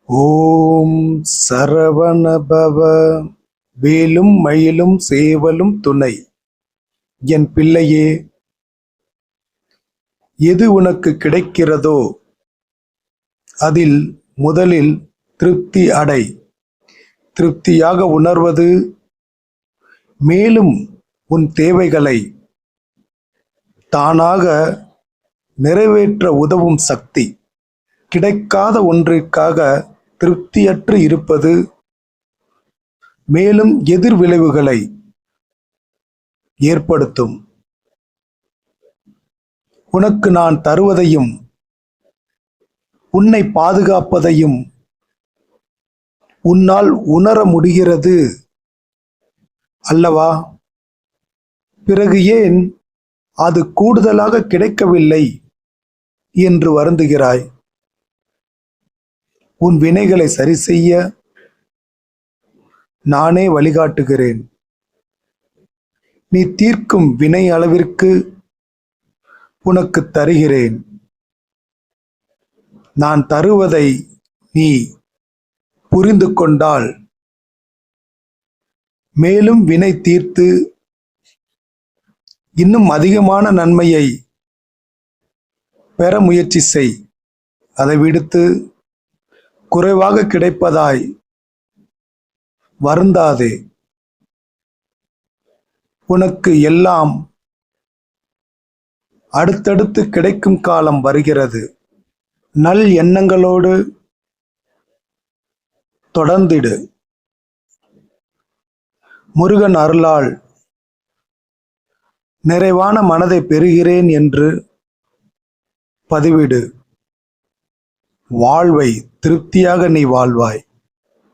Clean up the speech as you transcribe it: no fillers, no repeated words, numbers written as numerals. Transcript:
ஓம் சரவணபவ. வேலும் மயிலும் சேவலும் துணை. என் பிள்ளையே, எது உனக்கு கிடைக்கிறதோ அதில் முதலில் திருப்தி அடை. திருப்தியாக உணர்வது மேலும் உன் தேவைகளை தானாக நிறைவேற்ற உதவும் சக்தி. கிடைக்காத ஒன்றிற்காக திருப்தியற்று இருப்பது மேலும் எதிர் விளைவுகளை ஏற்படுத்தும். உனக்கு நான் தருவதையும் உன்னை பாதுகாப்பதையும் உன்னால் உணர முடிகிறது அல்லவா? பிறகு ஏன் அது கூடுதலாக கிடைக்கவில்லை என்று வருந்துகிறாய்? உன் வினைகளை சரி செய்ய நானே வழிகாட்டுகிறேன். நீ தீர்க்கும் வினை அளவிற்கு உனக்கு தருகிறேன். நான் தருவதை நீ புரிந்து கொண்டால் மேலும் வினை தீர்த்து இன்னும் அதிகமான நன்மையை பெற முயற்சி செய். அதை விடுத்து குறைவாக கிடைப்பதாய் வருந்தாதே. உனக்கு எல்லாம் அடுத்தடுத்து கிடைக்கும் காலம் வருகிறது. நல் எண்ணங்களோடு தொடர்ந்திடு. முருகன் அருளால் நிறைவான மனதை பெறுகிறேன் என்று பதிவிடு. வாழ்வை திருப்தியாக நீ வாழ்வாய்.